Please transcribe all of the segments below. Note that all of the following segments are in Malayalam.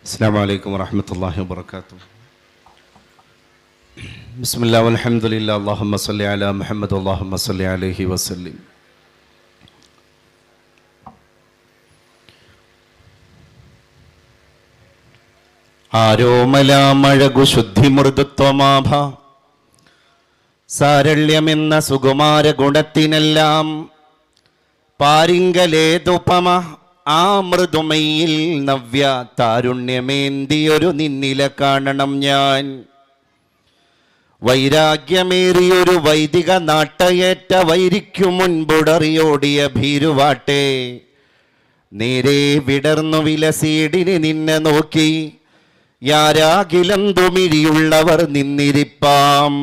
السلام عليكم ورحمة الله وبركاته. بسم الله والحمد لله اللهم صل على محمد اللهم صل عليه وسلم. ആരോമലാമഴകു ശുദ്ധിമൃദുത്വമാഭ സാരള്യമെന്ന സുകുമാര ഗുണത്തിനെല്ലാം പാരിങ്കലേതുപമ ആ മൃദുമയിൽ നവ്യ താരുണ്യമേന്തിയൊരു നിന്നില കാണണം ഞാൻ. വൈരാഗ്യമേറിയൊരു വൈദിക നാട്ടയേറ്റ വൈരിക്കു മുൻപുടറിയോടിയ ഭീരുവാട്ടെ നേരെ വിടർന്നു വിലസീടിന് നിന്നെ നോക്കി യാരാകിലം തുമിഴിയുള്ളവർ നിന്നിരിപ്പാം.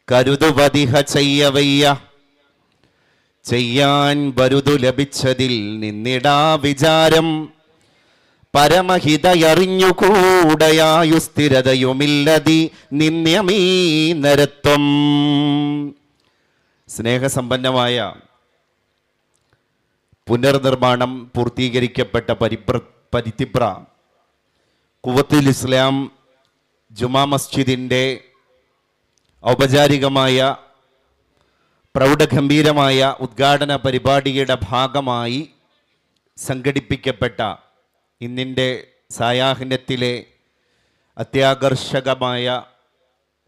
കരുതുവതിഹ ചെയ്യവയ്യ ചെയ്യാൻ വരുതു ലഭിച്ചതിൽ നിന്നിടാ വിചാരം. പരമഹിതയറിഞ്ഞുകൂടയായു സ്ഥിരതയുമില്ലതി നിന്യമീ നരത്വം. സ്നേഹസമ്പന്നമായ പുനർനിർമ്മാണം പൂർത്തീകരിക്കപ്പെട്ട പരിത്തിപ്ര ഖുവത്തുൽ ഇസ്ലാം ജുമാ മസ്ജിദിൻ്റെ ഔപചാരികമായ പ്രൗഢഗംഭീരമായ ഉദ്ഘാടന പരിപാടിയുടെ ഭാഗമായി സംഘടിപ്പിക്കപ്പെട്ട ഇന്നിൻ്റെ സായാഹ്നത്തിലെ അത്യാകർഷകമായ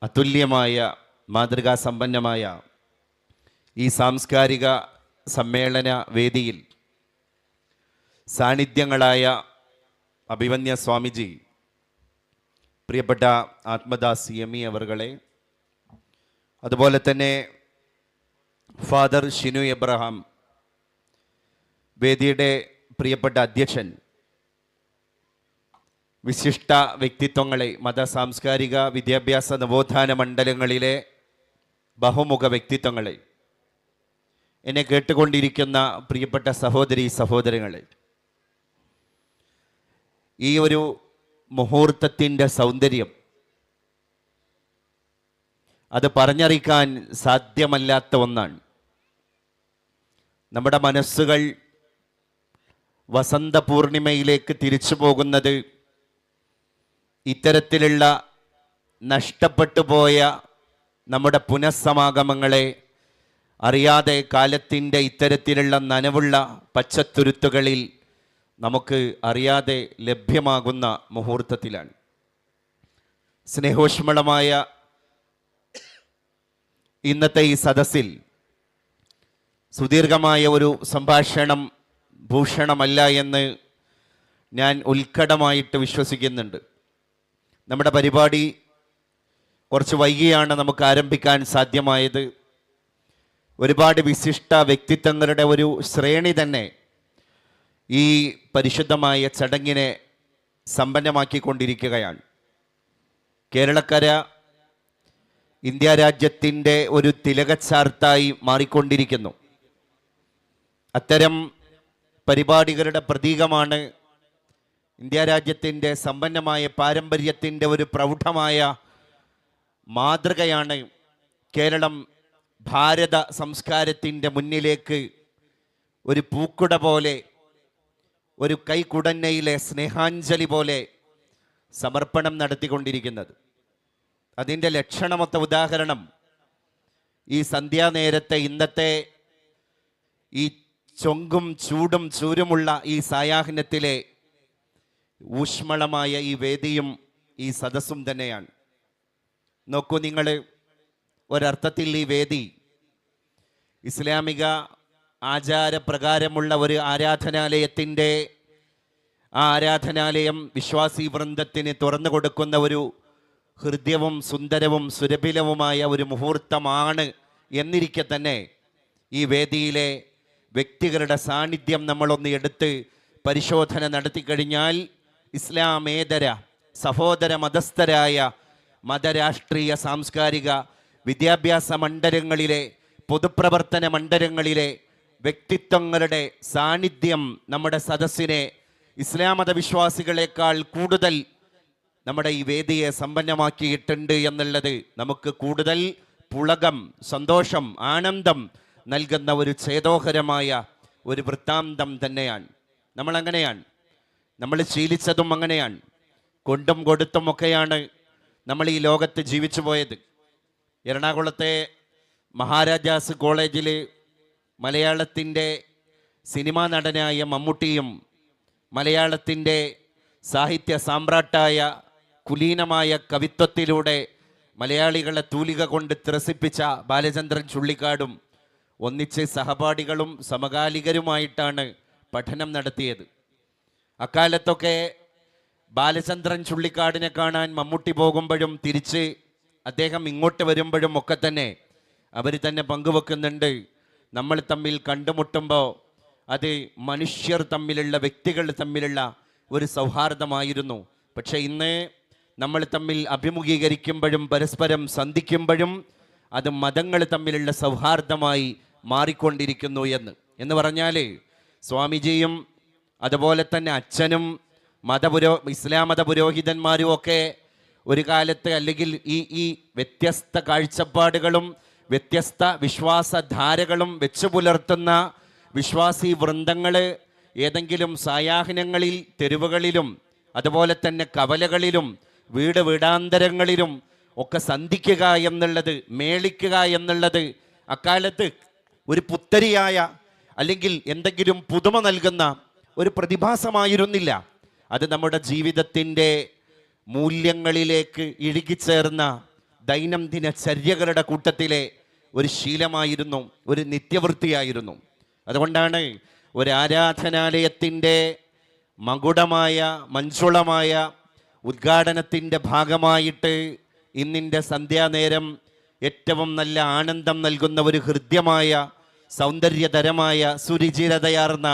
അതുല്യമായ മാതൃകാസമ്പന്നമായ ഈ സാംസ്കാരിക സമ്മേളന വേദിയിൽ സാന്നിധ്യങ്ങളായ അഭിമന്യ സ്വാമിജി, പ്രിയപ്പെട്ട ആത്മദാസ് എമി അവർകളെ, അതുപോലെ തന്നെ ഫാദർ ഷിനു എബ്രഹാം, വേദിയുടെ പ്രിയപ്പെട്ട അധ്യക്ഷൻ, വിശിഷ്ട വ്യക്തിത്വങ്ങളെ, മത സാംസ്കാരിക വിദ്യാഭ്യാസ നവോത്ഥാന മണ്ഡലങ്ങളിലെ ബഹുമുഖ വ്യക്തിത്വങ്ങളെ, എന്നെ കേട്ടുകൊണ്ടിരിക്കുന്ന പ്രിയപ്പെട്ട സഹോദരി സഹോദരങ്ങളെ, ഈ ഒരു മുഹൂർത്തത്തിൻ്റെ സൗന്ദര്യം അത് പറഞ്ഞറിയിക്കാൻ സാധ്യമല്ലാത്ത ഒന്നാണ്. നമ്മുടെ മനസ്സുകൾ വസന്ത പൂർണിമയിലേക്ക് തിരിച്ചു പോകുന്നത് ഇത്തരത്തിലുള്ള നഷ്ടപ്പെട്ടു പോയ നമ്മുടെ പുനഃസമാഗമങ്ങളെ അറിയാതെ കാലത്തിൻ്റെ ഇത്തരത്തിലുള്ള നനവുള്ള പച്ചത്തുരുത്തുകളിൽ നമുക്ക് അറിയാതെ ലഭ്യമാകുന്ന മുഹൂർത്തത്തിലാണ്. സ്നേഹോഷ്മളമായ ഇന്നത്തെ ഈ സദസ്സിൽ സുദീർഘമായ ഒരു സംഭാഷണം ഭൂഷണമല്ല എന്ന് ഞാൻ ഉത്കടമായിട്ട് വിശ്വസിക്കുന്നുണ്ട്. നമ്മുടെ പരിപാടി കുറച്ച് വൈകിയാണ് നമുക്ക് ആരംഭിക്കാൻ സാധ്യമായത്. ഒരുപാട് വിശിഷ്ട വ്യക്തിത്വങ്ങളുടെ ഒരു ശ്രേണി തന്നെ ഈ പരിശുദ്ധമായ ചടങ്ങിനെ സമ്പന്നമാക്കിക്കൊണ്ടിരിക്കുകയാണ്. കേരളക്കര ഇന്ത്യ രാജ്യത്തിൻ്റെ ഒരു തിലകച്ചാർത്തായി മാറിക്കൊണ്ടിരിക്കുന്നു. അത്തരം പരിപാടികളുടെ പ്രതീകമാണ് ഇന്ത്യ രാജ്യത്തിൻ്റെ സമ്പന്നമായ പാരമ്പര്യത്തിൻ്റെ ഒരു പ്രൗഢമായ മാതൃകയാണ് കേരളം. ഭാരത സംസ്കാരത്തിൻ്റെ മുന്നിലേക്ക് ഒരു പൂക്കുട പോലെ, ഒരു കൈക്കുടന്നയിലെ സ്നേഹാഞ്ജലി പോലെ സമർപ്പണം നടത്തിക്കൊണ്ടിരിക്കുന്നത്. അതിൻ്റെ ലക്ഷണമൊത്ത ഉദാഹരണം ഈ സന്ധ്യാനേരത്തെ ഇന്നത്തെ ഈ ചൊങ്കും ചൂടും ചൂരുമുള്ള ഈ സായാഹ്നത്തിലെ ഊഷ്മളമായ ഈ വേദിയും ഈ സദസ്സും തന്നെയാണ്. നോക്കൂ നിങ്ങൾ, ഒരർത്ഥത്തിൽ ഈ വേദി ഇസ്ലാമിക ആചാരപ്രകാരമുള്ള ഒരു ആരാധനാലയത്തിൻ്റെ ആ ആരാധനാലയം വിശ്വാസി വൃന്ദത്തിന് തുറന്നു കൊടുക്കുന്ന ഒരു ഹൃദ്യവും സുന്ദരവും സുരഭിലവുമായ ഒരു മുഹൂർത്തമാണ് എന്നിരിക്കെ തന്നെ ഈ വേദിയിലെ വ്യക്തികളുടെ സാന്നിധ്യം നമ്മളൊന്ന് എടുത്ത് പരിശോധന നടത്തിക്കഴിഞ്ഞാൽ ഇസ്ലാമേതര സഹോദര മതസ്ഥരായ മതരാഷ്ട്രീയ സാംസ്കാരിക വിദ്യാഭ്യാസ മണ്ഡലങ്ങളിലെ പൊതുപ്രവർത്തന മണ്ഡലങ്ങളിലെ വ്യക്തിത്വങ്ങളുടെ സാന്നിധ്യം നമ്മുടെ സദസ്സിനെ ഇസ്ലാം മതവിശ്വാസികളെക്കാൾ കൂടുതൽ നമ്മുടെ ഈ വേദിയെ സമ്പന്നമാക്കിയിട്ടുണ്ട് എന്നുള്ളത് നമുക്ക് കൂടുതൽ പുളകം, സന്തോഷം, ആനന്ദം നൽകുന്ന ഒരു ചേതോഹരമായ ഒരു വൃത്താന്തം തന്നെയാണ്. നമ്മളങ്ങനെയാണ്. നമ്മൾ ശീലിച്ചതും അങ്ങനെയാണ്. കൊണ്ടും കൊടുത്തുമൊക്കെയാണ് നമ്മൾ ഈ ലോകത്ത് ജീവിച്ചു പോയത്. എറണാകുളത്തെ മഹാരാജാസ് കോളേജിൽ മലയാളത്തിൻ്റെ സിനിമാ നടനായ മമ്മൂട്ടിയും മലയാളത്തിൻ്റെ സാഹിത്യ സാമ്രാട്ടായ കുലീനമായ കവിത്വത്തിലൂടെ മലയാളികളെ തൂലിക കൊണ്ട് ത്രസിപ്പിച്ച ബാലചന്ദ്രൻ ചുള്ളിക്കാടും ഒന്നിച്ച് സഹപാഠികളും സമകാലികരുമായിട്ടാണ് പഠനം നടത്തിയത്. അക്കാലത്തൊക്കെ ബാലചന്ദ്രൻ ചുള്ളിക്കാടിനെ കാണാൻ മമ്മൂട്ടി പോകുമ്പോഴും തിരിച്ച് അദ്ദേഹം ഇങ്ങോട്ട് വരുമ്പോഴും ഒക്കെ തന്നെ അവർ തന്നെ പങ്കുവെക്കുന്നുണ്ട്, നമ്മൾ തമ്മിൽ കണ്ടുമുട്ടുമ്പോൾ അത് മനുഷ്യർ തമ്മിലുള്ള, വ്യക്തികൾ തമ്മിലുള്ള ഒരു സൗഹാർദ്ദമായിരുന്നു. പക്ഷേ ഇന്ന് നമ്മൾ തമ്മിൽ അഭിമുഖീകരിക്കുമ്പോഴും പരസ്പരം സന്ധിക്കുമ്പോഴും അത് മതങ്ങൾ തമ്മിലുള്ള സൗഹാർദ്ദമായി മാറിക്കൊണ്ടിരിക്കുന്നു എന്ന് പറഞ്ഞാൽ സ്വാമിജിയും അതുപോലെ തന്നെ അച്ഛനും ഇസ്ലാം മത പുരോഹിതന്മാരും ഒക്കെ ഒരു കാലത്ത്, അല്ലെങ്കിൽ ഈ വ്യത്യസ്ത കാഴ്ചപ്പാടുകളും വ്യത്യസ്ത വിശ്വാസധാരകളും വെച്ചു പുലർത്തുന്ന വിശ്വാസി വൃന്ദങ്ങൾ ഏതെങ്കിലും സായാഹ്നങ്ങളിൽ തെരുവുകളിലും അതുപോലെ തന്നെ കവലകളിലും വീടാന്തരങ്ങളിലും ഒക്കെ സന്ധിക്കുക എന്നുള്ളത്, മേളിക്കുക എന്നുള്ളത് അക്കാലത്ത് ഒരു പുത്തരിയായ അല്ലെങ്കിൽ എന്തെങ്കിലും പുതുമ നൽകുന്ന ഒരു പ്രതിഭാസമായിരുന്നില്ല. അത് നമ്മുടെ ജീവിതത്തിൻ്റെ മൂല്യങ്ങളിലേക്ക് ഇഴുകിച്ചേർന്ന ദൈനംദിന ചര്യകളുടെ കൂട്ടത്തിലെ ഒരു ശീലമായിരുന്നു, ഒരു നിത്യവൃത്തിയായിരുന്നു. അതുകൊണ്ടാണ് ഒരു ആരാധനാലയത്തിൻ്റെ മകുടമായ മഞ്ചുളമായ ഉദ്ഘാടനത്തിൻ്റെ ഭാഗമായിട്ട് ഇന്നിൻ്റെ സന്ധ്യാനേരം ഏറ്റവും നല്ല ആനന്ദം നൽകുന്ന ഒരു ഹൃദ്യമായ സൗന്ദര്യതരമായ സുരുചിരതയാർന്ന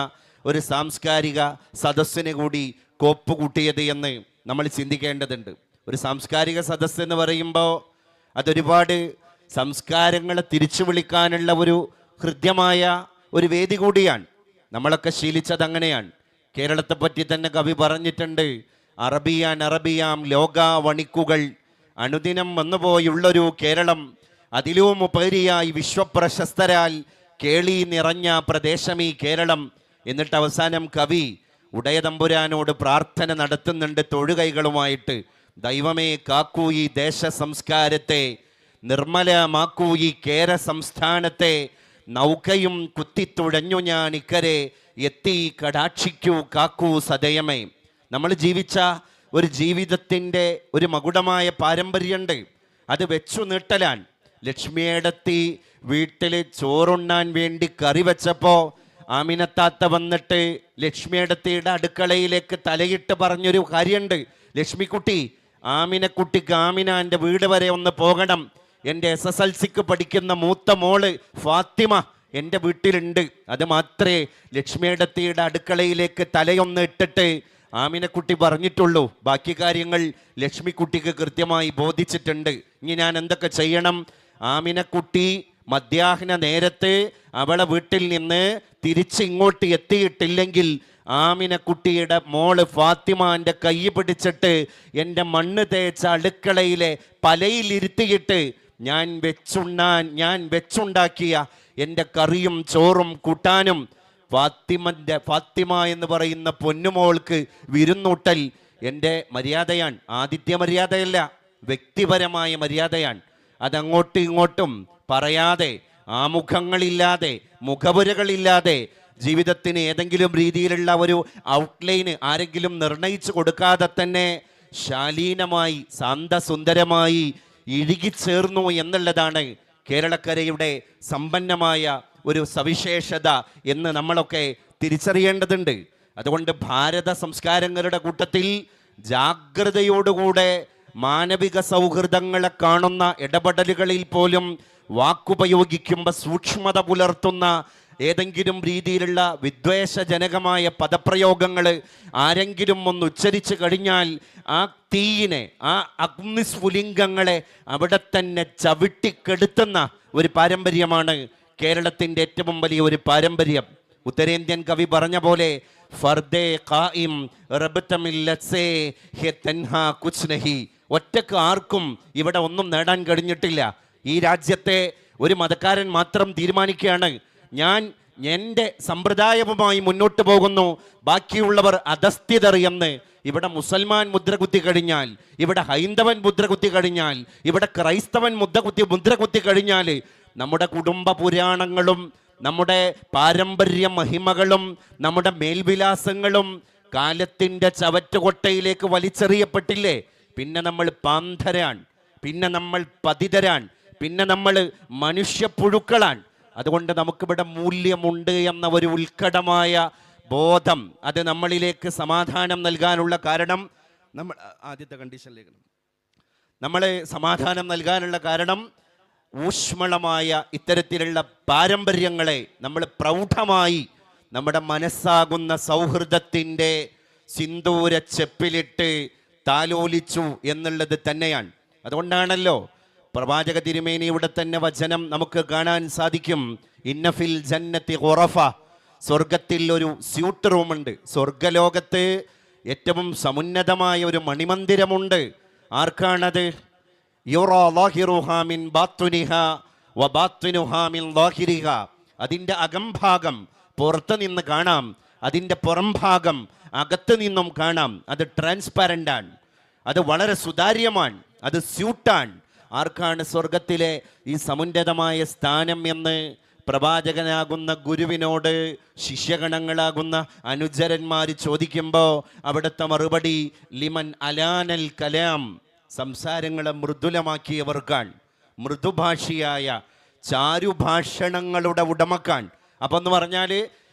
ഒരു സാംസ്കാരിക സദസ്സിന് കൂടി കോപ്പുകൂട്ടിയത് എന്ന് നമ്മൾ ചിന്തിക്കേണ്ടതുണ്ട്. ഒരു സാംസ്കാരിക സദസ്സ് എന്ന് പറയുമ്പോൾ അതൊരുപാട് സംസ്കാരങ്ങളെ തിരിച്ചു വിളിക്കാനുള്ള ഒരു ഹൃദ്യമായ ഒരു വേദി കൂടിയാണ്. നമ്മളൊക്കെ ശീലിച്ചത് അങ്ങനെയാണ്. കേരളത്തെ പറ്റി തന്നെ കവി പറഞ്ഞിട്ടുണ്ട്, അറബിയാം ലോക വണിക്കുകൾ അനുദിനം വന്നുപോയുള്ളൊരു കേരളം, അതിലും ഉപരിയായി വിശ്വപ്രശസ്തരാൽ കേളി നിറഞ്ഞ പ്രദേശമീ കേരളം. എന്നിട്ട് അവസാനം കവി ഉടയതമ്പുരാനോട് പ്രാർത്ഥന നടത്തുന്നുണ്ട് തൊഴുകൈകളുമായിട്ട്, ദൈവമേ കാക്കൂ ഈ ദേശ സംസ്കാരത്തെ, നിർമ്മലമാക്കൂ ഈ കേര സംസ്ഥാനത്തെ, നൗകയും കുത്തിത്തുഴഞ്ഞു ഞാൻ ഇക്കരെ എത്തി കടാക്ഷിക്കൂ കാക്കൂ സദയമേ. നമ്മൾ ജീവിച്ച ഒരു ജീവിതത്തിൻ്റെ ഒരു മകുടമായ പാരമ്പര്യമുണ്ട്. അത് വെച്ചു നീട്ടലാൻ. ലക്ഷ്മിയേടത്തി വീട്ടിൽ ചോറുണ്ണാൻ വേണ്ടി കറി വെച്ചപ്പോൾ ആമിനത്താത്ത വന്നിട്ട് ലക്ഷ്മിയേടത്തിയുടെ അടുക്കളയിലേക്ക് തലയിട്ട് പറഞ്ഞൊരു കാര്യമുണ്ട്, ലക്ഷ്മിക്കുട്ടി, ആമിനക്കുട്ടിക്ക് ആമിനാൻ്റെ വീട് വരെ ഒന്ന് പോകണം, എൻ്റെ SSLCക്ക് പഠിക്കുന്ന മൂത്ത മോള് ഫാത്തിമ എൻ്റെ വീട്ടിലുണ്ട്. അത് മാത്രമേ ലക്ഷ്മിയേടത്തിയുടെ അടുക്കളയിലേക്ക് തലയൊന്ന് ഇട്ടിട്ട് ആമിനക്കുട്ടി പറഞ്ഞിട്ടുള്ളൂ. ബാക്കി കാര്യങ്ങൾ ലക്ഷ്മിക്കുട്ടിക്ക് കൃത്യമായി ബോധിച്ചിട്ടുണ്ട്. ഇനി ഞാൻ എന്തൊക്കെ ചെയ്യണം? ആമിനക്കുട്ടി മധ്യാഹ്ന നേരത്ത് അവളെ വീട്ടിൽ നിന്ന് തിരിച്ച് ഇങ്ങോട്ട് എത്തിയിട്ടില്ലെങ്കിൽ ആമിനക്കുട്ടിയുടെ മോള് ഫാത്തിമാൻ്റെ കൈ പിടിച്ചിട്ട് എൻ്റെ മണ്ണ് തേച്ച അടുക്കളയിലെ പലയിലിരുത്തിയിട്ട് ഞാൻ വെച്ചുണ്ടാക്കിയ എൻ്റെ കറിയും ചോറും കൂട്ടാനും ഫാത്തിമ എന്ന് പറയുന്ന പൊന്നുമോൾക്ക് വിരുന്നൂട്ടൽ എൻ്റെ മര്യാദയാണ്. ആതിഥ്യ മര്യാദയല്ല, വ്യക്തിപരമായ മര്യാദയാണ്. അതങ്ങോട്ടും ഇങ്ങോട്ടും പറയാതെ, ആമുഖങ്ങളില്ലാതെ, മുഖപുരകളില്ലാതെ, ജീവിതത്തിന് ഏതെങ്കിലും രീതിയിലുള്ള ഒരു ഔട്ട്ലൈന് ആരെങ്കിലും നിർണയിച്ചു കൊടുക്കാതെ തന്നെ ശാലീനമായി സാന്തസുന്ദരമായി ഇഴുകിച്ചേർന്നു എന്നുള്ളതാണ് കേരളക്കരയുടെ സമ്പന്നമായ ഒരു സവിശേഷത എന്ന് നമ്മളൊക്കെ തിരിച്ചറിയേണ്ടതുണ്ട്. അതുകൊണ്ട് ഭാരത സംസ്കാരങ്ങളുടെ കൂട്ടത്തിൽ ജാഗ്രതയോടുകൂടെ മാനവിക സൗഹൃദങ്ങളെ കാണുന്ന ഇടപെടലുകളിൽ പോലും വാക്കുപയോഗിക്കുമ്പോൾ സൂക്ഷ്മത പുലർത്തുന്ന ഏതെങ്കിലും രീതിയിലുള്ള വിദ്വേഷജനകമായ പദപ്രയോഗങ്ങൾ ആരെങ്കിലും ഒന്ന് ഉച്ചരിച്ചു കഴിഞ്ഞാൽ ആ തീയിനെ, ആ അഗ്നിസ്ഫുലിംഗങ്ങളെ അവിടെ തന്നെ ചവിട്ടിക്കെടുത്തുന്ന ഒരു പാരമ്പര്യമാണ് കേരളത്തിൻ്റെ ഏറ്റവും വലിയ ഒരു പാരമ്പര്യം. ഉത്തരേന്ത്യൻ കവി പറഞ്ഞ പോലെ ഫർദേ ഖായിം റബ്തമില്ലസേ ഹെ തൻഹാ കുച്ച് നഹി, ഒറ്റക്ക് ആർക്കും ഇവിടെ ഒന്നും നേടാൻ കഴിഞ്ഞിട്ടില്ല. ഈ രാജ്യത്തെ ഒരു മതക്കാരൻ മാത്രം തീരുമാനിക്കുകയാണ്, ഞാൻ എൻ്റെ സമ്പ്രദായവുമായി മുന്നോട്ട് പോകുന്നു, ബാക്കിയുള്ളവർ അധസ്ഥിതർ എന്ന് ഇവിടെ മുസൽമാൻ മുദ്ര കുത്തി കഴിഞ്ഞാൽ, ഇവിടെ ഹൈന്ദവൻ മുദ്ര കുത്തി കഴിഞ്ഞാൽ, ഇവിടെ ക്രൈസ്തവൻ മുദ്ര കുത്തി കഴിഞ്ഞാൽ നമ്മുടെ കുടുംബ പുരാണങ്ങളും നമ്മുടെ പാരമ്പര്യ മഹിമകളും നമ്മുടെ മേൽവിലാസങ്ങളും കാലത്തിൻ്റെ ചവറ്റുകൊട്ടയിലേക്ക് വലിച്ചെറിയപ്പെട്ടില്ലേ? പിന്നെ നമ്മൾ പാന്തരാൻ, പിന്നെ നമ്മൾ പതിതരാൻ, പിന്നെ നമ്മൾ മനുഷ്യപ്പുഴുക്കളാൻ. അതുകൊണ്ട് നമുക്കിവിടെ മൂല്യമുണ്ട് എന്ന ഒരു ഉത്കടമായ ബോധം അത് നമ്മളിലേക്ക് സമാധാനം നൽകാനുള്ള കാരണം നമ്മൾ ആദ്യത്തെ കണ്ടീഷനിലേക്ക് നമ്മൾ സമാധാനം നൽകാനുള്ള കാരണം ഊഷ്മളമായ ഇത്തരത്തിലുള്ള പാരമ്പര്യങ്ങളെ നമ്മൾ പ്രൗഢമായി നമ്മുടെ മനസ്സാകുന്ന സൗഹൃദത്തിൻ്റെ സിന്ദൂര ചെപ്പിലിട്ട് താലോലിച്ചു എന്നുള്ളത് തന്നെയാണ്. അതുകൊണ്ടാണല്ലോ പ്രവാചക തിരുമേനിയുടെ തന്നെ വചനം നമുക്ക് കാണാൻ സാധിക്കും. ഇന്നഫിൽ ജന്നത്തി ഖുറഫ, സ്വർഗത്തിൽ ഒരു സ്യൂട്ട് റൂമുണ്ട്. സ്വർഗലോകത്ത് ഏറ്റവും സമുന്നതമായ ഒരു മണിമന്ദിരമുണ്ട്. ആർക്കാണത്? യുറാ ളാഹിറുഹാ മിൻ ബാത്തുനിഹാ വബാത്തുനുഹാ മിൻ ളാഹിരിഹാ. അതിൻ്റെ അകംഭാഗം പുറത്ത് നിന്ന് കാണാം, അതിൻ്റെ പുറംഭാഗം അകത്ത് നിന്നും കാണാം. അത് ട്രാൻസ്പാരൻ്റ് ആണ്, അത് വളരെ സുതാര്യമാണ്, അത് സ്യൂട്ടാണ്. ആർക്കാണ് സ്വർഗത്തിലെ ഈ സമുന്നതമായ സ്ഥാനം എന്ന് പ്രവാചകനാകുന്ന ഗുരുവിനോട് ശിഷ്യഗണങ്ങളാകുന്ന അനുചരന്മാർ ചോദിക്കുമ്പോൾ അവിടുത്തെ മറുപടി ലിമൻ അലാനൽ കലാം, സംസാരങ്ങളെ മൃദുലമാക്കിയവർക്കാണ്, മൃദുഭാഷിയായ ചാരുഭാഷണങ്ങളുടെ ഉടമക്കാൻ. അപ്പം എന്ന് പറഞ്ഞാൽ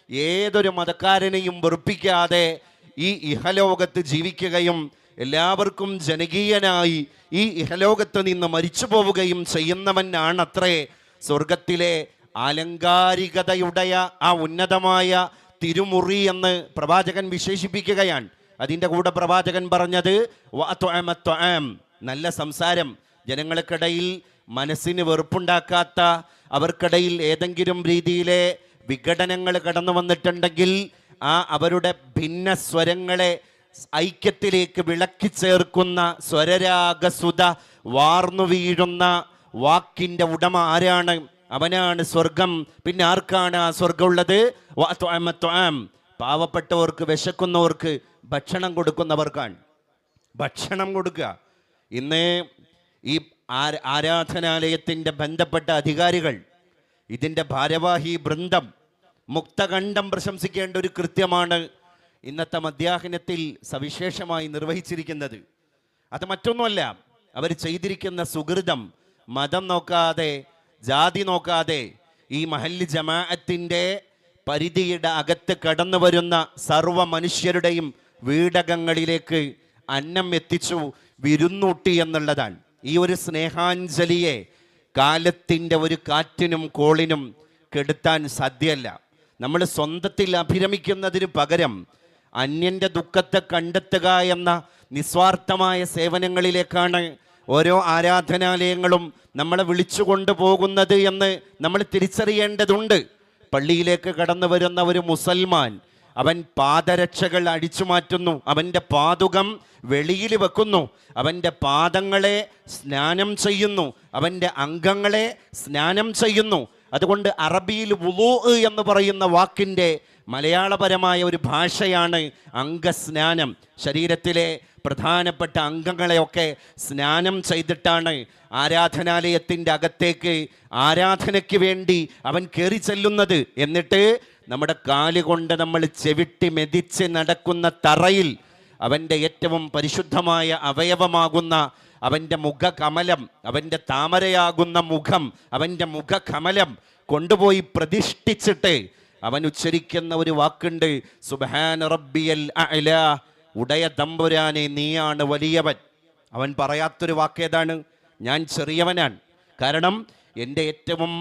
ഏതൊരു മതക്കാരനെയും വെറുപ്പിക്കാതെ ഈ ഇഹലോകത്ത് ജീവിക്കുകയും എല്ലാവർക്കും ജനകീയനായി ഈ ഇഹലോകത്ത് നിന്ന് മരിച്ചു പോവുകയും ചെയ്യുന്നവനാണത്രേ സ്വർഗത്തിലെ ആലങ്കാരികതയുടെ ആ ഉന്നതമായ തിരുമുറി എന്ന് പ്രവാചകൻ വിശേഷിപ്പിക്കുകയാണ്. അതിൻ്റെ കൂടെ പ്രവാചകൻ പറഞ്ഞത് നല്ല സംസാരം, ജനങ്ങൾക്കിടയിൽ മനസ്സിന് വെറുപ്പുണ്ടാക്കാത്ത, അവർക്കിടയിൽ ഏതെങ്കിലും രീതിയിലെ വിഘടനങ്ങൾ കടന്നു വന്നിട്ടുണ്ടെങ്കിൽ ആ അവരുടെ ഭിന്ന സ്വരങ്ങളെ ഐക്യത്തിലേക്ക് വിളക്കി ചേർക്കുന്ന സ്വരരാഗസുത വാർന്നു വീഴുന്ന വാക്കിൻ്റെ ഉടമ ആരാണ്? അവനാണ് സ്വർഗം. പിന്നെ ആർക്കാണ് ആ സ്വർഗമുള്ളത്? പാവപ്പെട്ടവർക്ക്, വിശക്കുന്നവർക്ക് ഭക്ഷണം കൊടുക്കുന്നവർക്കാണ്. ഭക്ഷണം കൊടുക്കുക. ഇന്ന് ഈ ആരാധനാലയത്തിൻ്റെ ബന്ധപ്പെട്ട അധികാരികൾ, ഇതിൻ്റെ ഭാരവാഹി വൃന്ദം മുക്തകണ്ഠം പ്രശംസിക്കേണ്ട ഒരു കൃത്യമാണ് ഇന്നത്തെ മധ്യാഹ്നത്തിൽ സവിശേഷമായി നിർവഹിച്ചിരിക്കുന്നത്. അത് മറ്റൊന്നുമല്ല, അവർ ചെയ്തിരിക്കുന്ന സുഹൃതം മതം നോക്കാതെ, ജാതി നോക്കാതെ ഈ മഹല്ല് ജമാഅത്തിൻ്റെ പരിധിയുടെ അകത്ത് കടന്നു വരുന്ന സർവ മനുഷ്യരുടെയും വീടകങ്ങളിലേക്ക് അന്നം എത്തിച്ചു, വിരുന്നൂട്ടി എന്നുള്ളതാണ്. ഈ ഒരു സ്നേഹാഞ്ജലിയെ കാലത്തിൻ്റെ ഒരു കാറ്റിനും കോളിനും കെടുത്താൻ സാധ്യമല്ല. നമ്മൾ സ്വന്തത്തിൽ അഭിരമിക്കുന്നതിന് പകരം അന്യൻ്റെ ദുഃഖത്തെ കണ്ടെത്തുക എന്ന നിസ്വാർത്ഥമായ സേവനങ്ങളിലേക്കാണ് ഓരോ ആരാധനാലയങ്ങളും നമ്മളെ വിളിച്ചു കൊണ്ടുപോകുന്നത് എന്ന് നമ്മൾ തിരിച്ചറിയേണ്ടതുണ്ട്. പള്ളിയിലേക്ക് കടന്നു വരുന്ന ഒരു മുസൽമാൻ അവൻ പാദരക്ഷകൾ അടിച്ചു മാറ്റുന്നു, അവൻ്റെ പാദുകം വെളിയിൽ വെക്കുന്നു, അവൻ്റെ പാദങ്ങളെ സ്നാനം ചെയ്യുന്നു, അവൻ്റെ അംഗങ്ങളെ സ്നാനം ചെയ്യുന്നു. അതുകൊണ്ട് അറബിയിൽ വുളൂ എന്ന് പറയുന്ന വാക്കിൻ്റെ മലയാളപരമായ ഒരു ഭാഷയാണ് അംഗസ്നാനം. ശരീരത്തിലെ പ്രധാനപ്പെട്ട അംഗങ്ങളെയൊക്കെ സ്നാനം ചെയ്തിട്ടാണ് ആരാധനാലയത്തിൻ്റെ അകത്തേക്ക് ആരാധനയ്ക്ക് വേണ്ടി അവൻ കയറി ചെല്ലുന്നത്. എന്നിട്ട് നമ്മുടെ കാലുകൊണ്ട് നമ്മൾ ചെവിട്ടി മെതിച്ച് നടക്കുന്ന തറയിൽ അവൻ്റെ ഏറ്റവും പരിശുദ്ധമായ അവയവമാകുന്ന അവൻ്റെ മുഖകമലം, അവൻ്റെ താമരയാകുന്ന മുഖം, അവൻ്റെ മുഖകമലം കൊണ്ടുപോയി പ്രതിഷ്ഠിച്ചിട്ട് അവൻ ഉച്ചരിക്കുന്ന ഒരു വാക്കുണ്ട്, സുബ്ഹാന റബ്ബിയൽ അഅ്ല, ഉടയ തമ്പുരാനെ നീയാണ് വലിയവൻ. അവൻ പറയാത്തൊരു വാക്കേതാണ്? ഞാൻ ചെറിയവനാണ്. കാരണം എൻ്റെ ഏറ്റവും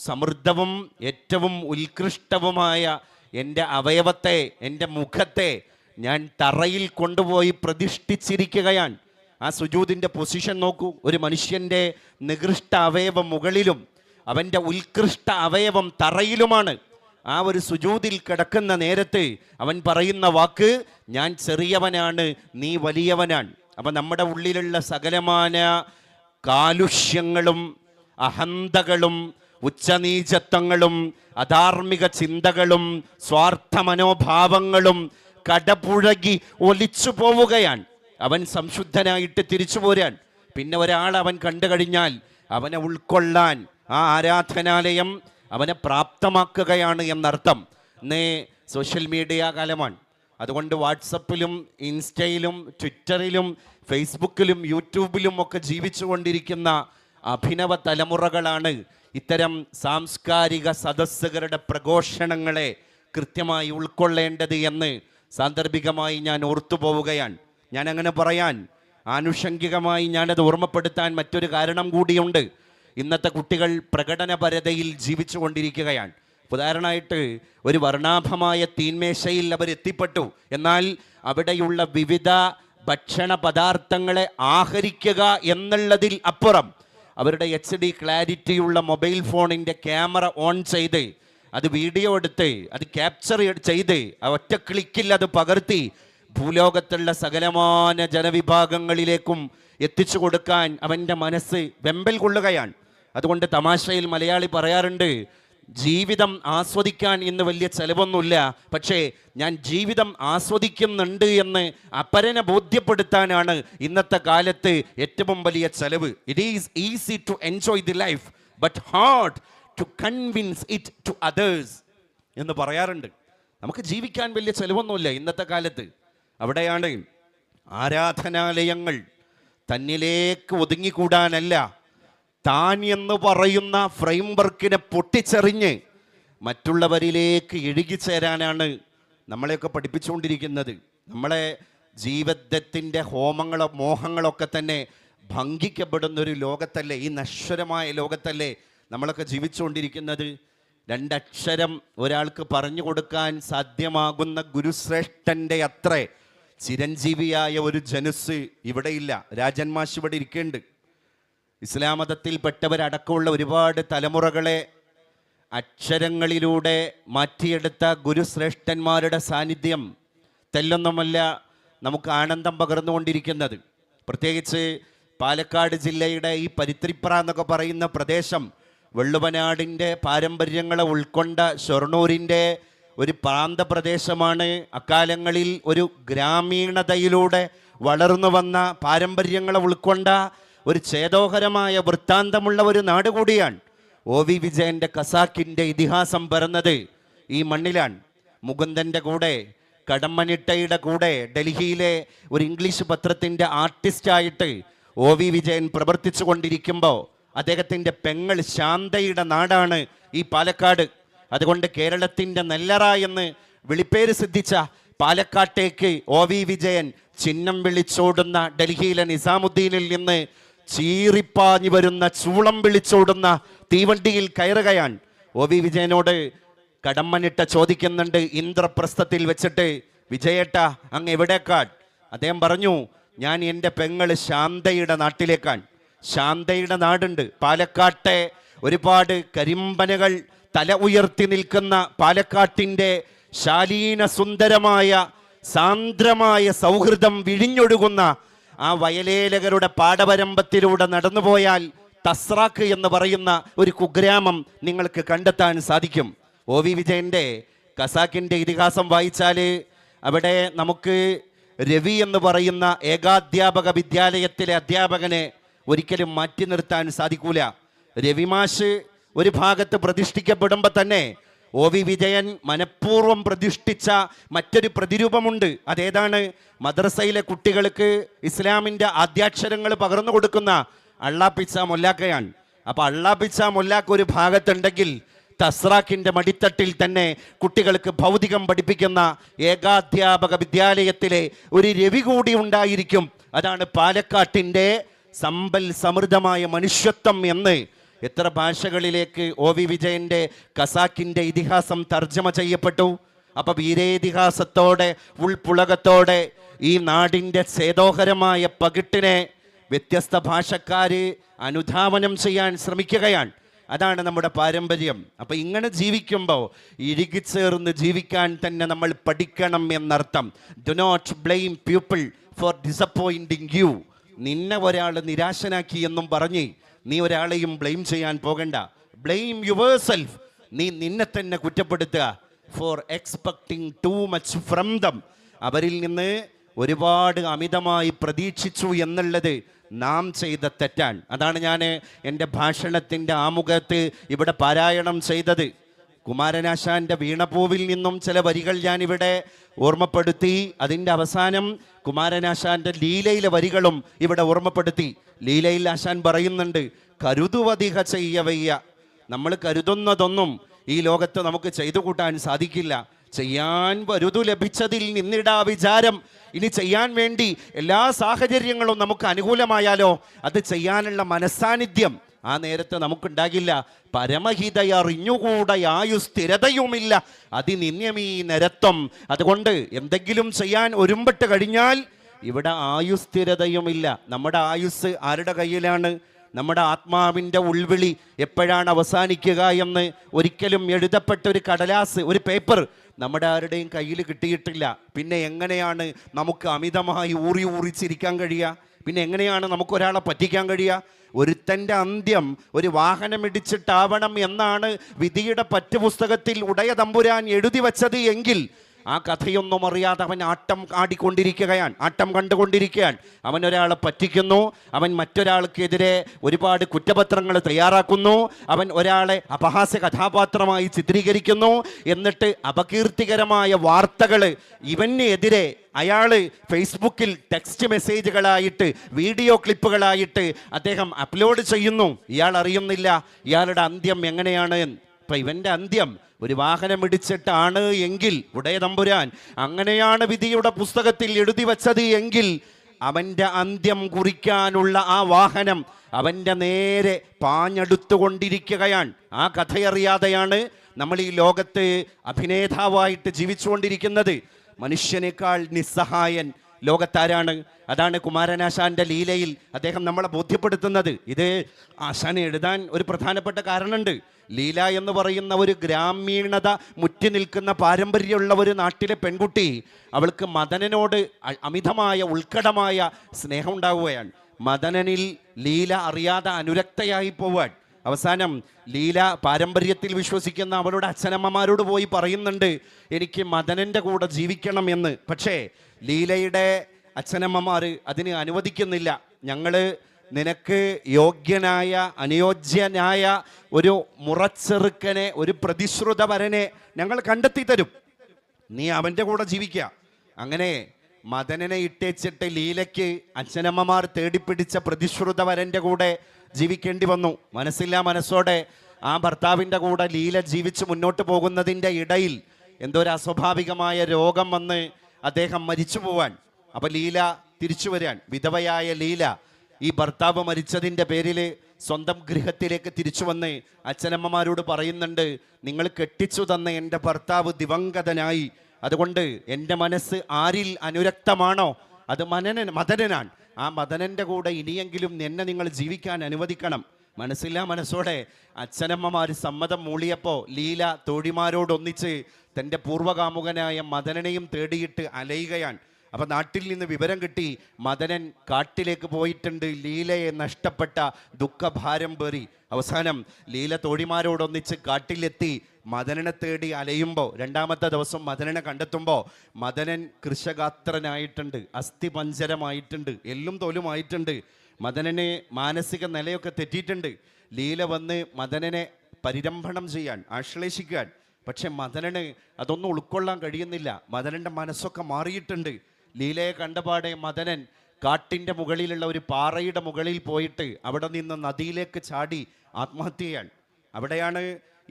സമൃദ്ധവും ഏറ്റവും ഉത്കൃഷ്ടവുമായ എൻ്റെ അവയവത്തെ, എൻ്റെ മുഖത്തെ ഞാൻ തറയിൽ കൊണ്ടുപോയി പ്രതിഷ്ഠിച്ചിരിക്കുകയാണ്. ആ സുജൂദിൻ്റെ പൊസിഷൻ നോക്കൂ. ഒരു മനുഷ്യൻ്റെ നികൃഷ്ട അവയവം മുകളിലും അവൻ്റെ ഉത്കൃഷ്ട അവയവം തറയിലുമാണ്. ആ ഒരു സുജൂദിൽ കിടക്കുന്ന നേരത്ത് അവൻ പറയുന്ന വാക്ക്, ഞാൻ ചെറിയവനാണ്, നീ വലിയവനാണ്. അപ്പം നമ്മുടെ ഉള്ളിലുള്ള സകലമാന കാലുഷ്യങ്ങളും അഹന്തകളും ഉച്ചനീചത്വങ്ങളും അധാർമിക ചിന്തകളും സ്വാർത്ഥ മനോഭാവങ്ങളും കടപുഴകി ഒലിച്ചു പോവുകയാണ്. അവൻ സംശുദ്ധനായിട്ട് തിരിച്ചു പോരാൻ. പിന്നെ ഒരാൾ അവൻ കണ്ടു കഴിഞ്ഞാൽ അവനെ ഉൾക്കൊള്ളാൻ ആ ആരാധനാലയം അവനെ പ്രാപ്തമാക്കുകയാണ് എന്നർത്ഥം. ഇന്ന് സോഷ്യൽ മീഡിയ കാലമാണ്. അതുകൊണ്ട് വാട്സപ്പിലും ഇൻസ്റ്റയിലും ട്വിറ്ററിലും ഫേസ്ബുക്കിലും യൂട്യൂബിലും ഒക്കെ ജീവിച്ചു കൊണ്ടിരിക്കുന്ന അഭിനവ തലമുറകളാണ് ഇത്തരം സാംസ്കാരിക സദസ്സുകളുടെ പ്രഘോഷണങ്ങളെ കൃത്യമായി ഉൾക്കൊള്ളേണ്ടത് എന്ന് സാന്ദർഭികമായി ഞാൻ ഓർത്തുപോവുകയാണ്. ഞാൻ അങ്ങനെ പറയാൻ ആനുഷംഗികമായി ഞാനത് ഓർമ്മപ്പെടുത്താൻ മറ്റൊരു കാരണം കൂടിയുണ്ട്. ഇന്നത്തെ കുട്ടികൾ പ്രകടനപരതയിൽ ജീവിച്ചു കൊണ്ടിരിക്കുകയാണ്. ഉദാഹരണമായിട്ട് ഒരു വർണ്ണാഭമായ തീന്മേശയിൽ അവർ എത്തിപ്പെട്ടു. എന്നാൽ അവിടെയുള്ള വിവിധ ഭക്ഷണ പദാർത്ഥങ്ങളെ ആഹരിക്കുക എന്നുള്ളതിൽ അപ്പുറം അവരുടെ HD ക്ലാരിറ്റിയുള്ള മൊബൈൽ ഫോണിൻ്റെ ക്യാമറ ഓൺ ചെയ്ത് അത് വീഡിയോ എടുത്ത് അത് ക്യാപ്ചർ ചെയ്ത് ഒറ്റ ക്ലിക്കിൽ അത് പകർത്തി ഭൂലോകത്തുള്ള സകലമാന ജനവിഭാഗങ്ങളിലേക്കും എത്തിച്ചു കൊടുക്കാൻ അവൻ്റെ മനസ്സ് വെമ്പൽ കൊള്ളുകയാണ്. അതുകൊണ്ട് തമാശയിൽ മലയാളി പറയാറുണ്ട്, ജീവിതം ആസ്വദിക്കാൻ ഇന്ന് വലിയ ചെലവൊന്നുമില്ല, പക്ഷേ ഞാൻ ജീവിതം ആസ്വദിക്കുന്നുണ്ട് എന്ന് അപരനെ ബോധ്യപ്പെടുത്താനാണ് ഇന്നത്തെ കാലത്ത് ഏറ്റവും വലിയ ചെലവ്. It is easy to enjoy the life but hard to convince it to others എന്ന് പറയാറുണ്ട്. നമുക്ക് ജീവിക്കാൻ വലിയ ചെലവൊന്നുമില്ല ഇന്നത്തെ കാലത്ത്. അവിടെയാണ് ആരാധനാലയങ്ങൾ തന്നിലേക്ക് ഒതുങ്ങിക്കൂടാനല്ല, താൻ എന്ന് പറയുന്ന ഫ്രെയിംവർക്കിനെ പൊട്ടിച്ചെറിഞ്ഞ് മറ്റുള്ളവരിലേക്ക് ഇഴുകിച്ചേരാനാണ് നമ്മളെയൊക്കെ പഠിപ്പിച്ചുകൊണ്ടിരിക്കുന്നത്. നമ്മളെ ജീവിതത്തിൻ്റെ മോഹങ്ങളൊക്കെ തന്നെ ഭംഗിക്കപ്പെടുന്നൊരു ലോകത്തല്ലേ, ഈ നശ്വരമായ ലോകത്തല്ലേ നമ്മളൊക്കെ ജീവിച്ചുകൊണ്ടിരിക്കുന്നത്. രണ്ടക്ഷരം ഒരാൾക്ക് പറഞ്ഞു കൊടുക്കാൻ സാധ്യമാകുന്ന ഗുരുശ്രേഷ്ഠൻ്റെ അത്ര ചിരഞ്ജീവിയായ ഒരു ജനുസ് ഇവിടെയില്ല. രാജൻ മാഷ് ഇവിടെ ഇരിക്കുന്നുണ്ട്. ഇസ്ലാം മതത്തിൽപ്പെട്ടവരടക്കമുള്ള ഒരുപാട് തലമുറകളെ അക്ഷരങ്ങളിലൂടെ മാറ്റിയെടുത്ത ഗുരുശ്രേഷ്ഠന്മാരുടെ സാന്നിധ്യം തെല്ലൊന്നുമല്ല നമുക്ക് ആനന്ദം പകർന്നുകൊണ്ടിരിക്കുന്നത്. പ്രത്യേകിച്ച് പാലക്കാട് ജില്ലയുടെ ഈ പരിത്രിപ്ര എന്നൊക്കെ പറയുന്ന പ്രദേശം വെള്ളുവനാടിൻ്റെ പാരമ്പര്യങ്ങളെ ഉൾക്കൊണ്ട ഷൊർണൂരിൻ്റെ ഒരു പ്രാന്തപ്രദേശമാണ്. അക്കാലങ്ങളിൽ ഒരു ഗ്രാമീണതയിലൂടെ വളർന്നു വന്ന പാരമ്പര്യങ്ങളെ ഉൾക്കൊണ്ട ഒരു ചേതോഹരമായ വൃത്താന്തമുള്ള ഒരു നാട് കൂടിയാണ്. OV വിജയൻ്റെ ഖസാക്കിൻ്റെ ഇതിഹാസം പിറന്നത് ഈ മണ്ണിലാണ്. മുകുന്ദൻ്റെ കൂടെ, കടമ്മനിട്ടയുടെ കൂടെ ഡൽഹിയിലെ ഒരു ഇംഗ്ലീഷ് പത്രത്തിൻ്റെ ആർട്ടിസ്റ്റായിട്ട് OV വിജയൻ പ്രവർത്തിച്ചു കൊണ്ടിരിക്കുമ്പോൾ അദ്ദേഹത്തിൻ്റെ പെങ്ങൾ ശാന്തയുടെ നാടാണ് ഈ പാലക്കാട്. അതുകൊണ്ട് കേരളത്തിൻ്റെ നെല്ലറ എന്ന് വിളിപ്പേര് സിദ്ധിച്ച പാലക്കാട്ടേക്ക് OV വിജയൻ ചിഹ്നം വിളിച്ചോടുന്ന ഡൽഹിയിലെ നിസാമുദ്ദീനിൽ നിന്ന് ചീറിപ്പാഞ്ഞു വരുന്ന ചൂളം വിളിച്ചോടുന്ന തീവണ്ടിയിൽ കയറുകയാണ്. OV വിജയനോട് കടമ്മനിട്ട ചോദിക്കുന്നുണ്ട് ഇന്ദ്രപ്രസ്ഥത്തിൽ വെച്ചിട്ട്, വിജയേട്ട അങ്ങ് എവിടേക്കാൾ? അദ്ദേഹം പറഞ്ഞു, ഞാൻ എൻ്റെ പെങ്ങൾ ശാന്തയുടെ നാട്ടിലേക്കാണ്. ശാന്തയുടെ നാടുണ്ട് പാലക്കാട്ടെ. ഒരുപാട് കരിമ്പനകൾ തല ഉയർത്തി നിൽക്കുന്ന പാലക്കാട്ടിൻ്റെ ശാലീന സുന്ദരമായ സാന്ദ്രമായ സൗഹൃദം വിഴിഞ്ഞൊഴുകുന്ന ആ വയലേലകരുടെ പാടവരമ്പത്തിലൂടെ നടന്നുപോയാൽ തസ്രാക്ക് എന്ന് പറയുന്ന ഒരു കുഗ്രാമം നിങ്ങൾക്ക് കണ്ടെത്താൻ സാധിക്കും. OV വിജയൻ്റെ ഖസാക്കിൻ്റെ ഇതിഹാസം വായിച്ചാൽ അവിടെ നമുക്ക് രവി എന്ന് പറയുന്ന ഏകാധ്യാപക വിദ്യാലയത്തിലെ അധ്യാപകനെ ഒരിക്കലും മാറ്റി നിർത്താൻ സാധിക്കൂല. രവിമാഷ് ഒരു ഭാഗത്ത് പ്രതിഷ്ഠിക്കപ്പെടുമ്പോൾ തന്നെ OV വിജയൻ മനഃപൂർവ്വം പ്രതിഷ്ഠിച്ച മറ്റൊരു പ്രതിരൂപമുണ്ട്. അതേതാണ്? മദ്രസയിലെ കുട്ടികൾക്ക് ഇസ്ലാമിൻ്റെ ആദ്യാക്ഷരങ്ങൾ പകർന്നു കൊടുക്കുന്ന അള്ളാപ്പിച്ച മൊല്ലാക്കയാണ്. അപ്പോൾ അള്ളാപ്പിച്ച മൊല്ലാക്ക ഒരു ഭാഗത്തുണ്ടെങ്കിൽ തസ്രാക്കിൻ്റെ മടിത്തട്ടിൽ തന്നെ കുട്ടികൾക്ക് ഭൗതികം പഠിപ്പിക്കുന്ന ഏകാധ്യാപക വിദ്യാലയത്തിലെ ഒരു രവി കൂടി ഉണ്ടായിരിക്കും. അതാണ് പാലക്കാട്ടിൻ്റെ സമ്പൽ സമൃദ്ധമായ മനുഷ്യത്വം എന്ന് എത്ര ഭാഷകളിലേക്ക് OV വിജയൻ്റെ ഖസാക്കിൻ്റെ ഇതിഹാസം തർജ്ജമ ചെയ്യപ്പെട്ടു. അപ്പോൾ വീരേതിഹാസത്തോടെ ഉൾപ്പുളകത്തോടെ ഈ നാടിൻ്റെ ചേതോഹരമായ പകിട്ടിനെ വ്യത്യസ്ത ഭാഷക്കാർ അനുധാവനം ചെയ്യാൻ ശ്രമിക്കുകയാണ്. അതാണ് നമ്മുടെ പാരമ്പര്യം. അപ്പോൾ ഇങ്ങനെ ജീവിക്കുമ്പോൾ ഇഴുകിച്ചേർന്ന് ജീവിക്കാൻ തന്നെ നമ്മൾ പഠിക്കണം എന്നർത്ഥം. Do not blame people for disappointing you. നിന്നെ ഒരാൾ നിരാശനാക്കി എന്നും പറഞ്ഞ് നീ ഒരാളെയും ബ്ലെയിം ചെയ്യാൻ പോകണ്ട. ബ്ലെയിം യുവേഴ്സെൽഫ്, നീ നിന്നെ തന്നെ കുറ്റപ്പെടുത്തുക. For expecting too much from them, അവരിൽ നിന്ന് ഒരുപാട് അമിതമായി പ്രതീക്ഷിച്ചു എന്നുള്ളത് നാം ചെയ്ത തെറ്റാണ്. അതാണ് ഞാൻ എൻ്റെ ഭാഷണത്തിൻ്റെ ആമുഖത്ത് ഇവിടെ പാരായണം ചെയ്തത്. കുമാരനാശാൻ്റെ വീണപ്പൂവിൽ നിന്നും ചില വരികൾ ഞാനിവിടെ ഓർമ്മപ്പെടുത്തി. അതിൻ്റെ അവസാനം കുമാരനാശാൻ്റെ ലീലയിലെ വരികളും ഇവിടെ ഓർമ്മപ്പെടുത്തി. ലീലയിൽ ആശാൻ പറയുന്നുണ്ട്, കരുതുവധിക ചെയ്യവയ്യ. നമ്മൾ കരുതുന്നതൊന്നും ഈ ലോകത്ത് നമുക്ക് ചെയ്തു കൂട്ടാൻ സാധിക്കില്ല. ചെയ്യാൻ വരുതു ലഭിച്ചതിൽ നിന്നിടാ വിചാരം. ഇനി ചെയ്യാൻ വേണ്ടി എല്ലാ സാഹചര്യങ്ങളും നമുക്ക് അനുകൂലമായാലോ അത് ചെയ്യാനുള്ള മനസ്സാന്നിധ്യം ആ നേരത്ത് നമുക്കുണ്ടാകില്ല. പരമഹിതയറിഞ്ഞുകൂടയായു സ്ഥിരതയുമില്ല അതിനിന്യമീ നരത്വം. അതുകൊണ്ട് എന്തെങ്കിലും ചെയ്യാൻ ഒരുമ്പെട്ട് കഴിഞ്ഞാൽ ഇവിടെ ആയുസ്ഥിരതയുമില്ല. നമ്മുടെ ആയുസ് ആരുടെ കയ്യിലാണ്? നമ്മുടെ ആത്മാവിൻ്റെ ഉൾവിളി എപ്പോഴാണ് അവസാനിക്കുക എന്ന് ഒരിക്കലും എഴുതപ്പെട്ട ഒരു കടലാസ്, ഒരു പേപ്പർ നമ്മുടെ ആരുടെയും കയ്യിൽ കിട്ടിയിട്ടില്ല. പിന്നെ എങ്ങനെയാണ് നമുക്ക് അമിതമായി ഊറിച്ചിരിക്കാൻ കഴിയുക? പിന്നെ എങ്ങനെയാണ് നമുക്കൊരാളെ പറ്റിക്കാൻ കഴിയുക? ഒരുത്തൻ്റെ അന്ത്യം ഒരു വാഹനമിടിച്ചിട്ടാവണം എന്നാണ് വിധിയുടെ പറ്റുപുസ്തകത്തിൽ ഉടയ തമ്പുരാൻ എഴുതി വച്ചത് എങ്കിൽ ആ കഥയൊന്നും അറിയാതെ അവൻ ആട്ടം ആടിക്കൊണ്ടിരിക്കുകയാണ്, ആട്ടം കണ്ടുകൊണ്ടിരിക്കുകയാണ്. അവൻ ഒരാളെ പറ്റിക്കുന്നു, അവൻ മറ്റൊരാൾക്കെതിരെ ഒരുപാട് കുറ്റപത്രങ്ങൾ തയ്യാറാക്കുന്നു, അവൻ ഒരാളെ അപഹാസ്യ കഥാപാത്രമായി ചിത്രീകരിക്കുന്നു. എന്നിട്ട് അപകീർത്തികരമായ വാർത്തകൾ ഇവനെതിരെ അയാൾ ഫേസ്ബുക്കിൽ ടെക്സ്റ്റ് മെസ്സേജുകളായിട്ട്, വീഡിയോ ക്ലിപ്പുകളായിട്ട് അദ്ദേഹം അപ്ലോഡ് ചെയ്യുന്നു. ഇയാൾ അറിയുന്നില്ല ഇയാളുടെ അന്ത്യം എങ്ങനെയാണ്. ഇപ്പം ഇവൻ്റെ അന്ത്യം ഒരു വാഹനം ഇടിച്ചിട്ടാണ് എങ്കിൽ ഉടയ തമ്പുരാൻ അങ്ങനെയാണ് വിധിയുടെ പുസ്തകത്തിൽ എഴുതി വച്ചത് എങ്കിൽ അവൻ്റെ അന്ത്യം കുറിക്കാനുള്ള ആ വാഹനം അവൻ്റെ നേരെ പാഞ്ഞെടുത്തുകൊണ്ടിരിക്കുകയാണ്. ആ കഥയറിയാതെയാണ് നമ്മൾ ഈ ലോകത്ത് അഭിനേതാവായിട്ട് ജീവിച്ചുകൊണ്ടിരിക്കുന്നത്. മനുഷ്യനേക്കാൾ നിസ്സഹായൻ ലോകത്താരാണ്? അതാണ് കുമാരനാശാൻ്റെ ലീലയിൽ അദ്ദേഹം നമ്മളെ ബോധ്യപ്പെടുത്തുന്നത്. ഇത് ആശാൻ എഴുതാൻ ഒരു പ്രധാനപ്പെട്ട കാരണമുണ്ട്. ലീല എന്ന് പറയുന്ന ഒരു ഗ്രാമീണത മുറ്റി നിൽക്കുന്ന പാരമ്പര്യമുള്ള ഒരു നാട്ടിലെ പെൺകുട്ടി, അവൾക്ക് മദനനോട് അമിതമായ ഉത്കടമായ സ്നേഹം ഉണ്ടാവുകയാണ്. മദനനിൽ ലീല അറിയാതെ അനുരക്തയായി പോവാൻ. അവസാനം ലീല പാരമ്പര്യത്തിൽ വിശ്വസിക്കുന്ന അവളുടെ അച്ഛനമ്മമാരോട് പോയി പറയുന്നുണ്ട്, എനിക്ക് മദനൻ്റെ കൂടെ ജീവിക്കണം എന്ന്. പക്ഷേ ലീലയുടെ അച്ഛനമ്മമാർ അതിന് അനുവദിക്കുന്നില്ല. ഞങ്ങൾ നിനക്ക് യോഗ്യനായ അനുയോജ്യനായ ഒരു മുറച്ചെറുക്കനെ, ഒരു പ്രതിശ്രുത വരനെ ഞങ്ങൾ കണ്ടെത്തി തരും, നീ അവൻ്റെ കൂടെ ജീവിക്കുക. അങ്ങനെ മദനനെ ഇട്ടേച്ചിട്ട് ലീലയ്ക്ക് അച്ഛനമ്മമാർ തേടിപ്പിടിച്ച പ്രതിശ്രുത വരൻ്റെ കൂടെ ജീവിക്കേണ്ടി വന്നു. മനസ്സില്ലാ മനസ്സോടെ ആ ഭർത്താവിൻ്റെ കൂടെ ലീല ജീവിച്ച് മുന്നോട്ട് പോകുന്നതിൻ്റെ ഇടയിൽ എന്തോ ഒരു അസ്വാഭാവികമായ രോഗം വന്ന് അദ്ദേഹം മരിച്ചു പോവാൻ. അപ്പം ലീല തിരിച്ചു വരാൻ, വിധവയായ ലീല ഈ ഭർത്താവ് മരിച്ചതിൻ്റെ പേരിൽ സ്വന്തം ഗൃഹത്തിലേക്ക് തിരിച്ചു വന്ന് അച്ഛനമ്മമാരോട് പറയുന്നുണ്ട്, നിങ്ങൾ കെട്ടിച്ചു തന്ന എൻ്റെ ഭർത്താവ് ദിവംഗതനായി, അതുകൊണ്ട് എൻ്റെ മനസ്സ് ആരിൽ അനുരക്തമാണോ അത് മദനനാണ്. ആ മദനൻ്റെ കൂടെ ഇനിയെങ്കിലും എന്നെ നിങ്ങൾ ജീവിക്കാൻ അനുവദിക്കണം. മനസ്സില്ലാ മനസ്സോടെ അച്ഛനമ്മമാർ സമ്മതം മൂളിയപ്പോൾ ലീല തോഴിമാരോടൊന്നിച്ച് തൻ്റെ പൂർവ്വകാമുകനായ മദനനെയും തേടിയിട്ട് അലയുകയാണ്. അപ്പം നാട്ടിൽ നിന്ന് വിവരം കിട്ടി, മദനൻ കാട്ടിലേക്ക് പോയിട്ടുണ്ട്, ലീലയെ നഷ്ടപ്പെട്ട ദുഃഖഭാരം പേറി. അവസാനം ലീല തോഴിമാരോടൊന്നിച്ച് കാട്ടിലെത്തി മദനനെ തേടി അലയുമ്പോൾ, രണ്ടാമത്തെ ദിവസം മദനനെ കണ്ടെത്തുമ്പോൾ മദനൻ കൃശഗാത്രനായിട്ടുണ്ട്, അസ്ഥിപഞ്ചരമായിട്ടുണ്ട്, എല്ലും തോലുമായിട്ടുണ്ട്. മദനന് മാനസിക നിലയൊക്കെ തെറ്റിയിട്ടുണ്ട്. ലീല വന്ന് മദനനെ പരിരംഭണം ചെയ്യാൻ, ആശ്ലേഷിക്കാൻ. പക്ഷെ മദനന് അതൊന്നും ഉൾക്കൊള്ളാൻ കഴിയുന്നില്ല. മദനൻ്റെ മനസ്സൊക്കെ മാറിയിട്ടുണ്ട്. ലീലയെ കണ്ടപാടെ മദനൻ കാട്ടിൻ്റെ മുകളിലുള്ള ഒരു പാറയുടെ മുകളിൽ പോയിട്ട് അവിടെ നിന്ന് നദിയിലേക്ക് ചാടി ആത്മഹത്യ ചെയ്യാൻ. അവിടെയാണ്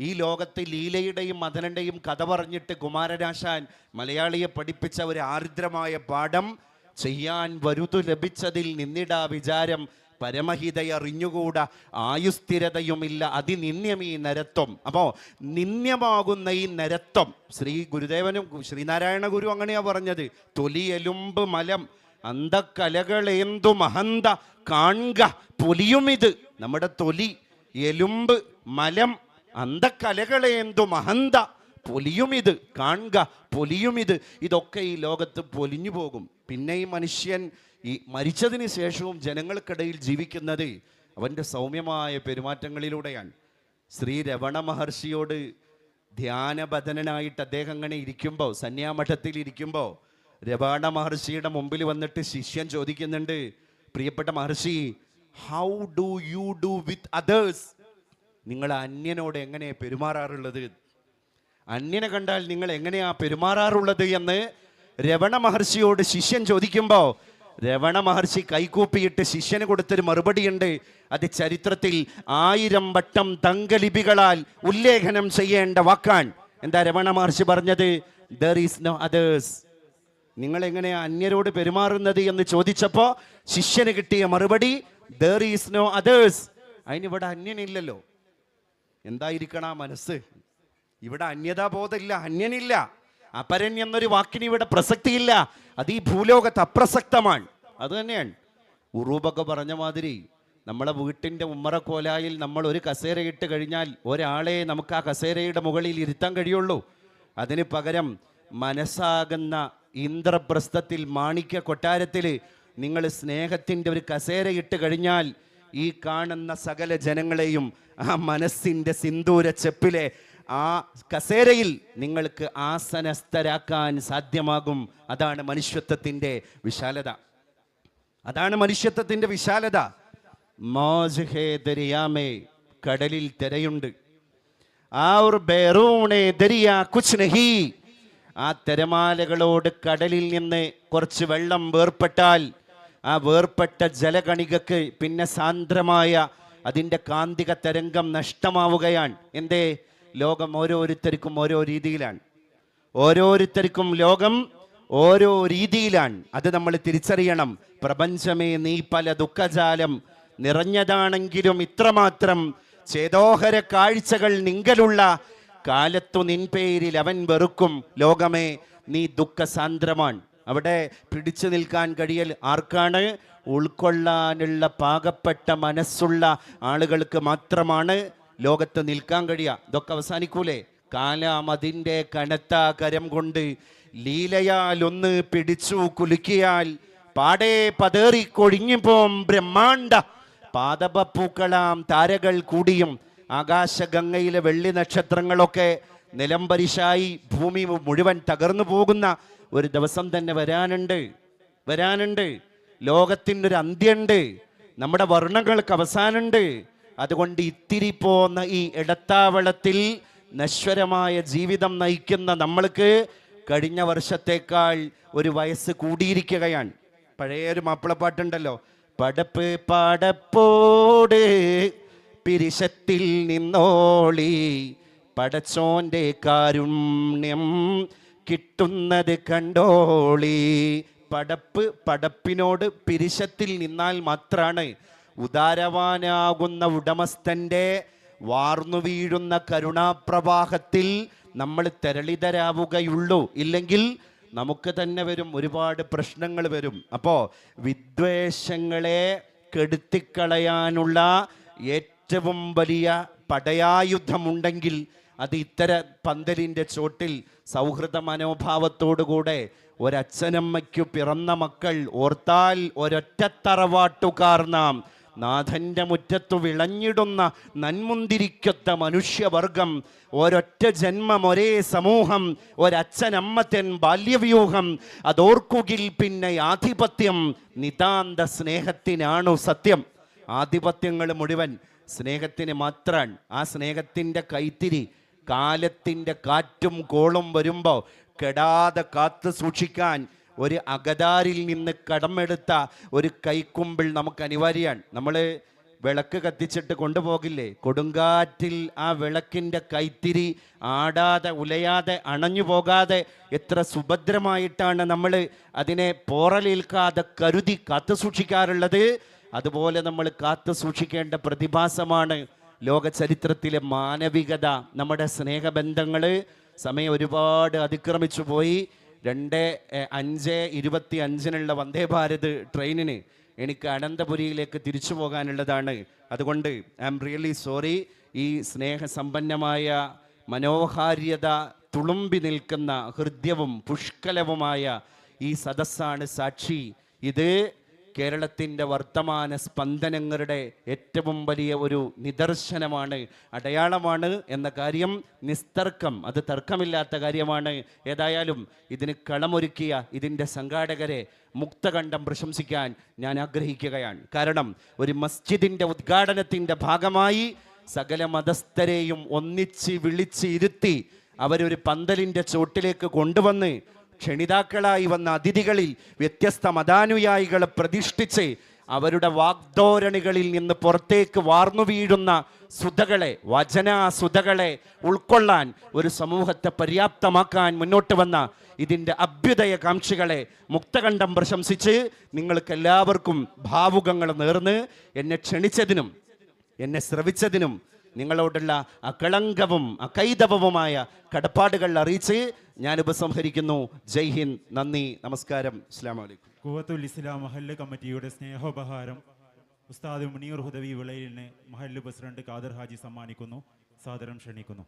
ഈ ലോകത്ത് ലീലയുടെയും മദനൻ്റെയും കഥ പറഞ്ഞിട്ട് കുമാരനാശാൻ മലയാളിയെ പഠിപ്പിച്ച ഒരു ആർദ്രമായ പാഠം, ചെയ്യാൻ വരുതു ലഭിച്ചതിൽ നിന്നിടാ വിചാരം, പരമഹിതയറിഞ്ഞുകൂടാ ആയുസ്ഥിരതയുമില്ല അതിനിന്യമീ നരത്വം. അപ്പോൾ നിന്യമാകുന്ന ഈ നരത്വം, ശ്രീ ഗുരുദേവനും ശ്രീനാരായണ ഗുരു അങ്ങനെയാ പറഞ്ഞത്, തൊലിയെലുമ്പ് മലം അന്തക്കലകളേന്തു മഹന്ത കാൺക പൊലിയുമിത്. നമ്മുടെ തൊലി, എലുമ്പ്, മലം, അന്തക്കലകളേന്തു മഹന്ത പൊലിയുമിത്, കാണുക പൊലിയുമിത്. ഇതൊക്കെ ഈ ലോകത്ത് പൊലിഞ്ഞു പോകും. പിന്നെ ഈ മനുഷ്യൻ ഈ മരിച്ചതിന് ശേഷവും ജനങ്ങൾക്കിടയിൽ ജീവിക്കുന്നത് അവൻ്റെ സൗമ്യമായ പെരുമാറ്റങ്ങളിലൂടെയാണ്. ശ്രീ രമണ മഹർഷിയോട് ധ്യാനബദ്ധനായിട്ട് അദ്ദേഹം അങ്ങനെ ഇരിക്കുമ്പോൾ, സന്യാമഠത്തിൽ ഇരിക്കുമ്പോൾ, രമണ മഹർഷിയുടെ മുമ്പിൽ വന്നിട്ട് ശിഷ്യൻ ചോദിക്കുന്നുണ്ട്, പ്രിയപ്പെട്ട മഹർഷി, how do you do with others? നിങ്ങൾ അന്യനോട് എങ്ങനെയാണ് പെരുമാറാറുള്ളത്? അന്യനെ കണ്ടാൽ നിങ്ങൾ എങ്ങനെയാ പെരുമാറാറുള്ളത് എന്ന് രമണ മഹർഷിയോട് ശിഷ്യൻ ചോദിക്കുമ്പോൾ രമണ മഹർഷി കൈകൂപ്പിയിട്ട് ശിഷ്യന് കൊടുത്തൊരു മറുപടിയുണ്ട്. അത് ചരിത്രത്തിൽ 1000 വട്ടം തങ്കലിപികളാൽ ഉല്ലേഖനം ചെയ്യേണ്ട വാക്കാണ്. എന്താ രമണ മഹർഷി പറഞ്ഞത്? There is no others. നിങ്ങൾ എങ്ങനെയാ അന്യരോട് പെരുമാറുന്നത് എന്ന് ചോദിച്ചപ്പോൾ ശിഷ്യന് കിട്ടിയ മറുപടി ദർ ഈസ് നോ അതേഴ്സ്. അതിനിവിടെ അന്യനില്ലല്ലോ. എന്തായിരിക്കണം ആ മനസ്സ്? ഇവിടെ അന്യതാബോധമില്ല, അന്യനില്ല. അപരൻ എന്നൊരു വാക്കിന് ഇവിടെ പ്രസക്തിയില്ല. അത് ഈ ഭൂലോകത്ത് അപ്രസക്തമാണ്. അത് തന്നെയാണ് ഉറൂബൊക്കെ പറഞ്ഞ മാതിരി നമ്മളെ വീട്ടിൻ്റെ ഉമ്മറക്കോലായിൽ നമ്മൾ ഒരു കസേരയിട്ട് കഴിഞ്ഞാൽ ഒരാളെ നമുക്ക് ആ കസേരയുടെ മുകളിൽ ഇരുത്താൻ കഴിയുള്ളൂ. അതിന് പകരം മനസ്സാകുന്ന ഇന്ദ്രപ്രസ്ഥത്തിൽ, മാണിക്യ കൊട്ടാരത്തിൽ നിങ്ങൾ സ്നേഹത്തിൻ്റെ ഒരു കസേരയിട്ട് കഴിഞ്ഞാൽ ഈ കാണുന്ന സകല ജനങ്ങളെയും ആ മനസ്സിൻ്റെ സിന്ദൂര ചെപ്പിലെ ആ കസേരയിൽ നിങ്ങൾക്ക് ആസനസ്ഥരാക്കാൻ സാധ്യമാകും. അതാണ് മനുഷ്യത്വത്തിൻ്റെ വിശാലത. അതാണ് മനുഷ്യത്വത്തിൻ്റെ വിശാലത. മൗജ് ഹേ ദരിയാമേ, കടലിൽ തിരയുണ്ട്. ഔർ ബേറൂണേ ദരിയാ കുച്ച് നഹി, ആ തിരമാലകളോട് കടലിൽ നിന്ന് കുറച്ച് വെള്ളം വേർപ്പെട്ടാൽ ആ വേർപ്പെട്ട ജലകണികക്ക് പിന്നെ സാന്ദ്രമായ അതിൻ്റെ കാന്തിക തരംഗം നഷ്ടമാവുകയാണ്. എന്തേ? ലോകം ഓരോരുത്തർക്കും ഓരോ രീതിയിലാണ്. ഓരോരുത്തർക്കും ലോകം ഓരോ രീതിയിലാണ്. അത് നമ്മൾ തിരിച്ചറിയണം. പ്രപഞ്ചമേ നീ പല ദുഃഖജാലം നിറഞ്ഞതാണെങ്കിലും ഇത്രമാത്രം ചേതോഹര കാഴ്ചകൾ നിങ്കലുള്ള കാലത്തു നിൻ പേരിൽ അവൻ വെറുക്കും. ലോകമേ നീ ദുഃഖസാന്ദ്രമാണ്. അവിടെ പിടിച്ചു നിൽക്കാൻ കഴിയൽ ആർക്കാണ്? ഉൾക്കൊള്ളാനുള്ള പാകപ്പെട്ട മനസ്സുള്ള ആളുകൾക്ക് മാത്രമാണ് ലോകത്ത് നിൽക്കാൻ കഴിയുക. ഇതൊക്കെ അവസാനിക്കൂലേ? കാലം അതിൻ്റെ കനത്ത കരം കൊണ്ട് ലീലയാൽ ഒന്ന് പിടിച്ചു കുലുക്കിയാൽ പാടേ പതേറി കൊഴിഞ്ഞുപോം ബ്രഹ്മാണ്ട പാദപൂക്കളാം താരകൾ കൂടിയും ആകാശഗംഗയിലെ വെള്ളി നക്ഷത്രങ്ങളൊക്കെ നിലംപരിശായി ഭൂമി മുഴുവൻ തകർന്നു പോകുന്ന ഒരു ദിവസം തന്നെ വരാനുണ്ട്. ലോകത്തിനൊരു അന്ത്യമുണ്ട്. നമ്മുടെ വർണ്ണങ്ങൾക്ക് അവസാനമുണ്ട്. അതുകൊണ്ട് ഇത്തിരി പോന്ന ഈ ഇടത്താവളത്തിൽ നശ്വരമായ ജീവിതം നയിക്കുന്ന നമ്മൾക്ക് കഴിഞ്ഞ വർഷത്തേക്കാൾ ഒരു വയസ്സ് കൂടിയിരിക്കുകയാണ്. പഴയൊരു മാപ്പിളപ്പാട്ടുണ്ടല്ലോ, പടപ്പ് പടപ്പോട് പിരിശത്തിൽ നിന്നോളി, പടച്ചോന്റെ കാരുണ്യം കിട്ടുന്നത് കണ്ടോളി. പടപ്പിനോട് പിരിശത്തിൽ നിന്നാൽ മാത്രമാണ് ഉദാരവാനാകുന്ന ഉടമസ്ഥൻ്റെ വാർന്നു വീഴുന്ന കരുണാപ്രവാഹത്തിൽ നമ്മൾ തരളിതരാവുകയുള്ളൂ. ഇല്ലെങ്കിൽ നമുക്ക് തന്നെ വരും, ഒരുപാട് പ്രശ്നങ്ങൾ വരും. അപ്പോൾ വിദ്വേഷങ്ങളെ കെടുത്തിക്കളയാനുള്ള ഏറ്റവും വലിയ പടയായുധമുണ്ടെങ്കിൽ അത് ഇത്തര പന്തലിൻ്റെ ചോട്ടിൽ സൗഹൃദ മനോഭാവത്തോടുകൂടെ ഒരച്ഛനമ്മയ്ക്കു പിറന്ന മക്കൾ ഓർത്താൽ ഒരൊറ്റ തറവാട്ടുകാർ നാം, നാഥൻ്റെ മുറ്റത്തു വിളഞ്ഞിടുന്ന നന്മുന്തിരിക്കൊത്ത മനുഷ്യവർഗം, ഒരൊറ്റ ജന്മം ഒരേ സമൂഹം, ഒരച്ഛനമ്മത്തൻ ബാല്യവ്യൂഹം, അതോർക്കുകിൽ പിന്നെ ആധിപത്യം നിതാന്ത സ്നേഹത്തിനാണു സത്യം. ആധിപത്യങ്ങൾ മുഴുവൻ സ്നേഹത്തിന് മാത്രമാണ്. ആ സ്നേഹത്തിൻ്റെ കൈത്തിരി കാലത്തിൻ്റെ കാറ്റും കോളും വരുമ്പോൾ കെടാതെ കാത്തു സൂക്ഷിക്കാൻ ഒരു അകതാരിൽ നിന്ന് കടമെടുത്ത ഒരു കൈക്കുമ്പിൾ നമുക്ക് അനിവാര്യമാണ്. നമ്മൾ വിളക്ക് കത്തിച്ചിട്ട് കൊണ്ടുപോകില്ലേ, കൊടുങ്കാറ്റിൽ ആ വിളക്കിൻ്റെ കൈത്തിരി ആടാതെ ഉലയാതെ അണഞ്ഞു പോകാതെ എത്ര സുഭദ്രമായിട്ടാണ് നമ്മൾ അതിനെ പോറലേൽക്കാതെ കരുതി കാത്തു സൂക്ഷിക്കാറുള്ളത്. അതുപോലെ നമ്മൾ കാത്തു സൂക്ഷിക്കേണ്ട പ്രതിഭാസമാണ് ലോക ചരിത്രത്തിലെ മാനവികത, നമ്മുടെ സ്നേഹബന്ധങ്ങൾ. സമയം ഒരുപാട് അതിക്രമിച്ചു പോയി. 2:25 വന്ദേ ഭാരത് ട്രെയിനിന് എനിക്ക് അനന്തപുരിയിലേക്ക് തിരിച്ചു പോകാനുള്ളതാണ്. അതുകൊണ്ട് ഐ ആം റിയലി സോറി. ഈ സ്നേഹസമ്പന്നമായ മനോഹാര്യത തുളുമ്പി നിൽക്കുന്ന ഹൃദ്യവും പുഷ്കലവുമായ ഈ സദസ്സാണ് സാക്ഷി. ഇത് കേരളത്തിൻ്റെ വർത്തമാന സ്പന്ദനങ്ങളുടെ ഏറ്റവും വലിയ ഒരു നിദർശനമാണ്, അടയാളമാണ് എന്ന കാര്യം നിസ്തർക്കം, അത് തർക്കമില്ലാത്ത കാര്യമാണ്. ഏതായാലും ഇതിന് കളമൊരുക്കിയ ഇതിൻ്റെ സംഘാടകരെ മുക്തകണ്ഠം പ്രശംസിക്കാൻ ഞാൻ ആഗ്രഹിക്കുകയാണ്. കാരണം ഒരു മസ്ജിദിൻ്റെ ഉദ്ഘാടനത്തിൻ്റെ ഭാഗമായി സകല മതസ്ഥരെയും ഒന്നിച്ച് വിളിച്ച് ഇരുത്തി അവരൊരു പന്തലിൻ്റെ ചോട്ടിലേക്ക് കൊണ്ടുവന്ന് ക്ഷണിതാക്കളായി വന്ന അതിഥികളിൽ വ്യത്യസ്ത മതാനുയായികളെ പ്രതിഷ്ഠിച്ച് അവരുടെ വാഗ്ധോരണികളിൽ നിന്ന് പുറത്തേക്ക് വാർന്നു വീഴുന്ന സുധകളെ, വചനാസുധകളെ ഉൾക്കൊള്ളാൻ ഒരു സമൂഹത്തെ പര്യാപ്തമാക്കാൻ മുന്നോട്ട് വന്ന ഇതിൻ്റെ അഭ്യുദയകാംക്ഷികളെ മുക്തകണ്ഠം പ്രശംസിച്ച് നിങ്ങൾക്ക് എല്ലാവർക്കും ഭാവുകങ്ങൾ നേർന്ന് എന്നെ ക്ഷണിച്ചതിനും എന്നെ ശ്രവിച്ചതിനും നിങ്ങളോടുള്ള അകളങ്കവും അകൈതവവുമായ കടപ്പാടുകൾ അറിയിച്ച് ഞാൻ ഉപസംഹരിക്കുന്നു. ജയ് ഹിന്ദ്, നന്ദി, നമസ്കാരം, അസ്സലാമു അലൈക്കും. ഖുവത്തുൽ ഇസ്ലാം മഹല്ല് കമ്മിറ്റിയുടെ സ്നേഹോപഹാരം ഉസ്താദ് മുനീർ ഹുദവി വിളയിലിന് മഹല്ല് പ്രസിഡന്റ് ഖാദർ ഹാജി സമ്മാനിക്കുന്നു. സാദരം ക്ഷണിക്കുന്നു.